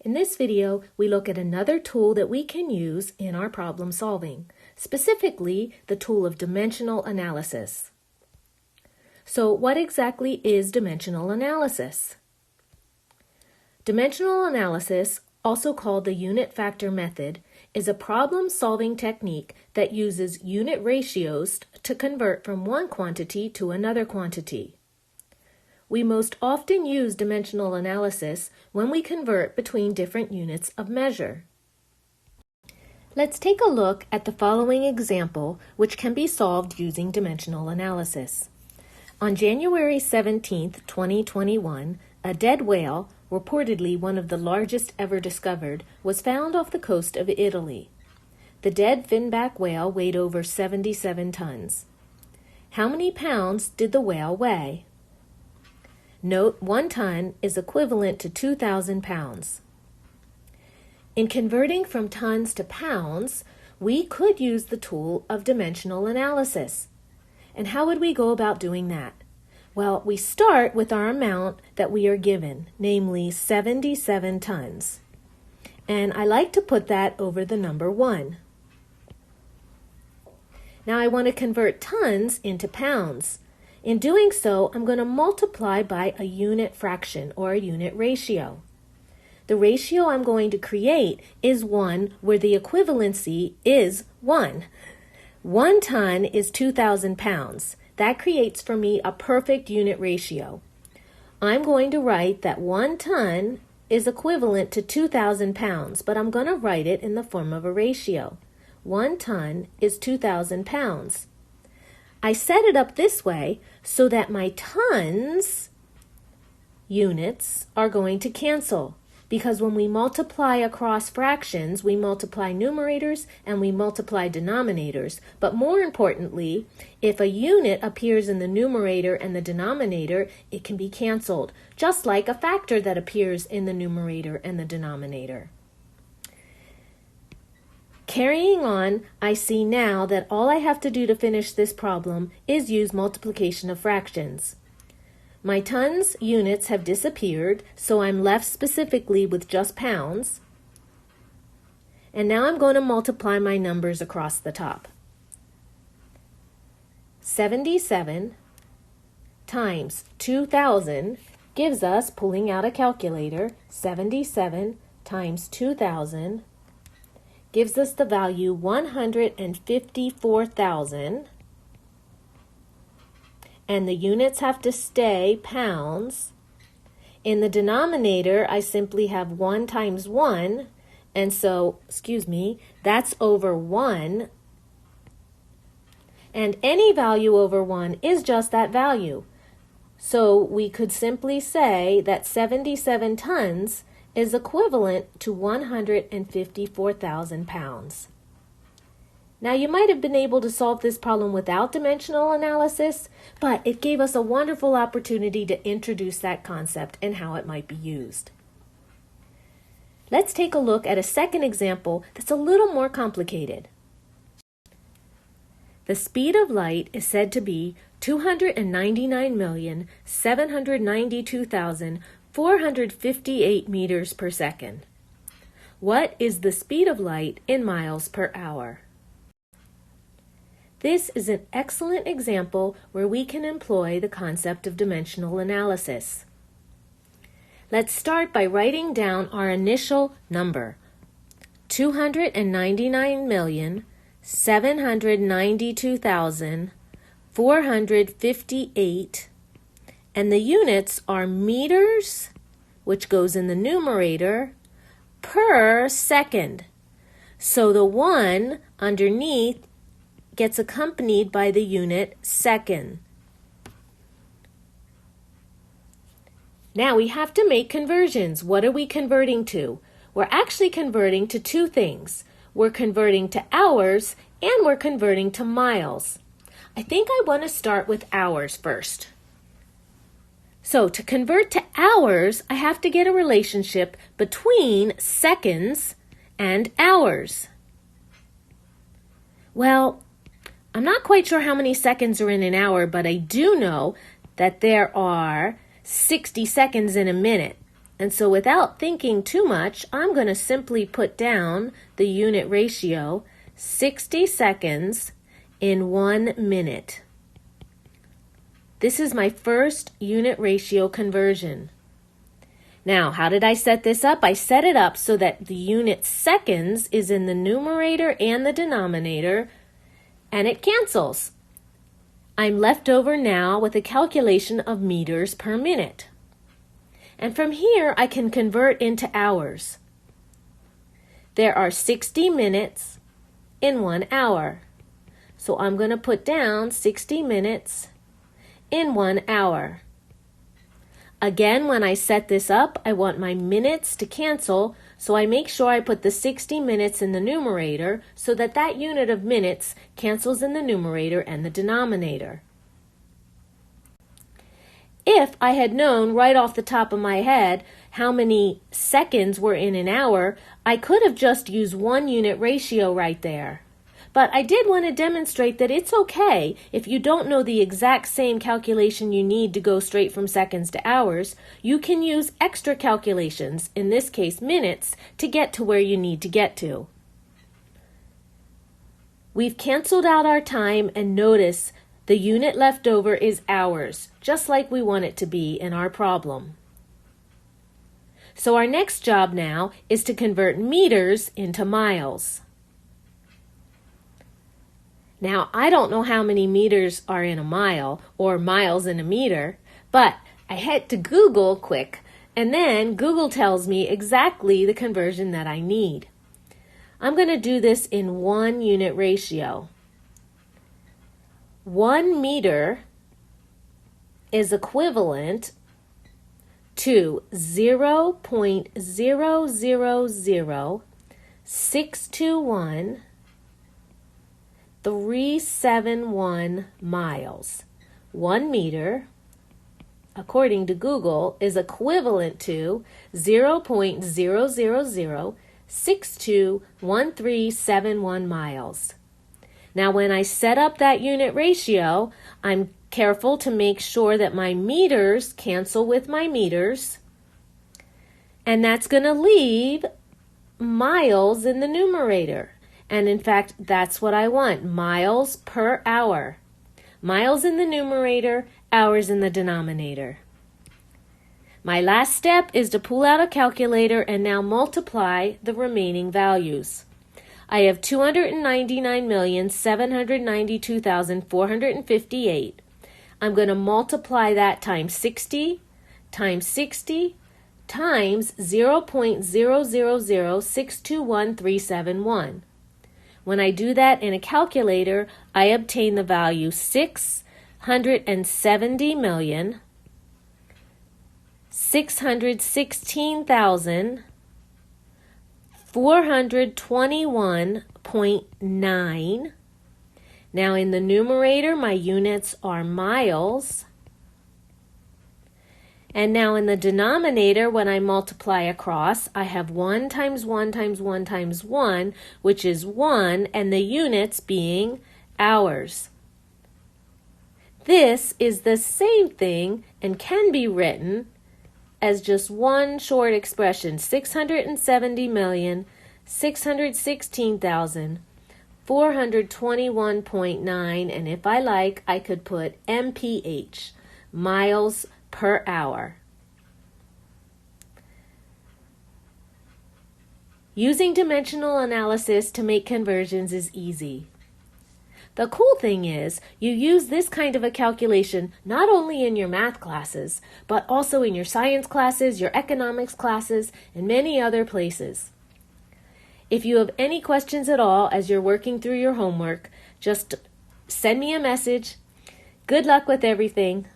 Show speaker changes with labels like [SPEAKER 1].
[SPEAKER 1] In this video, we look at another tool that we can use in our problem solving, specifically the tool of dimensional analysis. So what exactly is dimensional analysis? Dimensional analysis, also called the unit factor method, is a problem-solving technique that uses unit ratios to convert from one quantity to another quantity. We most often use dimensional analysis when we convert between different units of measure. Let's take a look at the following example, which can be solved using dimensional analysis. On January 17, 2021, a dead whale, reportedly one of the largest ever discovered, was found off the coast of Italy. The dead finback whale weighed over 77 tons. How many pounds did the whale weigh? Note, 1 ton is equivalent to 2,000 pounds. In converting from tons to pounds, we could use the tool of dimensional analysis. And how would we go about doing that? Well, we start with our amount that we are given, namely 77 tons. And I like to put that over the number 1. Now I want to convert tons into pounds. In doing so, I'm going to multiply by a unit fraction or a unit ratio. The ratio I'm going to create is one where the equivalency is 1. 1 ton is 2,000 pounds. That creates for me a perfect unit ratio. I'm going to write that 1 ton is equivalent to 2,000 pounds, but I'm going to write it in the form of a ratio. 1 ton is 2,000 pounds. I set it up this way so that my tons units are going to cancel, because when we multiply across fractions, we multiply numerators and we multiply denominators. But more importantly, if a unit appears in the numerator and the denominator, it can be canceled, just like a factor that appears in the numerator and the denominator. Carrying on, I see now that all I have to do to finish this problem is use multiplication of fractions. My tons units have disappeared, so I'm left specifically with just pounds. And now I'm going to multiply my numbers across the top. 77 times 2,000 gives us, pulling out a calculator, 77 times 2,000 gives us the value 154,000. And the units have to stay pounds. In the denominator, I simply have 1 times 1, and so, that's over 1. And any value over 1 is just that value. So we could simply say that 77 tons is equivalent to 154,000 pounds. Now, you might have been able to solve this problem without dimensional analysis, but it gave us a wonderful opportunity to introduce that concept and how it might be used. Let's take a look at a second example that's a little more complicated. The speed of light is said to be 299,792,458 meters per second. What is the speed of light in miles per hour? This is an excellent example where we can employ the concept of dimensional analysis. Let's start by writing down our initial number, 299,792,458, and the units are meters, which goes in the numerator, per second. So the 1 underneath gets accompanied by the unit second. Now we have to make conversions. What are we converting to? We're actually converting to 2 things. We're converting to hours and we're converting to miles. I think I want to start with hours first. So to convert to hours, I have to get a relationship between seconds and hours. Well, I'm not quite sure how many seconds are in an hour, but I do know that there are 60 seconds in a minute. And so without thinking too much, I'm going to simply put down the unit ratio, 60 seconds in 1 minute. This is my first unit ratio conversion. Now, how did I set this up? I set it up so that the unit seconds is in the numerator and the denominator, and it cancels. I'm left over now with a calculation of meters per minute. And from here, I can convert into hours. There are 60 minutes in 1 hour. So I'm going to put down 60 minutes in 1 hour. Again, when I set this up, I want my minutes to cancel, so I make sure I put the 60 minutes in the numerator so that that unit of minutes cancels in the numerator and the denominator. If I had known right off the top of my head how many seconds were in an hour, I could have just used 1 unit ratio right there. But I did want to demonstrate that it's okay if you don't know the exact same calculation you need to go straight from seconds to hours. You can use extra calculations, in this case minutes, to get to where you need to get to. We've canceled out our time, and notice the unit left over is hours, just like we want it to be in our problem. So our next job now is to convert meters into miles. Now, I don't know how many meters are in a mile or miles in a meter, but I head to Google quick, and then Google tells me exactly the conversion that I need. I'm going to do this in 1 unit ratio. 1 meter is equivalent to 0.000621.371 miles. 1 meter, according to Google, is equivalent to 0.000621371 miles. Now, when I set up that unit ratio, I'm careful to make sure that my meters cancel with my meters, and that's going to leave miles in the numerator. And in fact, that's what I want, miles per hour. Miles in the numerator, hours in the denominator. My last step is to pull out a calculator and now multiply the remaining values. I have 299,792,458. I'm going to multiply that times 60 times 60 times 0.000621371. When I do that in a calculator, I obtain the value 670,616,421.9. Now in the numerator, my units are miles. And now in the denominator, when I multiply across, I have 1 times 1 times 1 times 1, which is 1, and the units being hours. This is the same thing and can be written as just one short expression, 670,616,421.9, and if I like, I could put MPH, miles per hour. Using dimensional analysis to make conversions is easy. The cool thing is, you use this kind of a calculation not only in your math classes, but also in your science classes, your economics classes, and many other places. If you have any questions at all as you're working through your homework, just send me a message. Good luck with everything.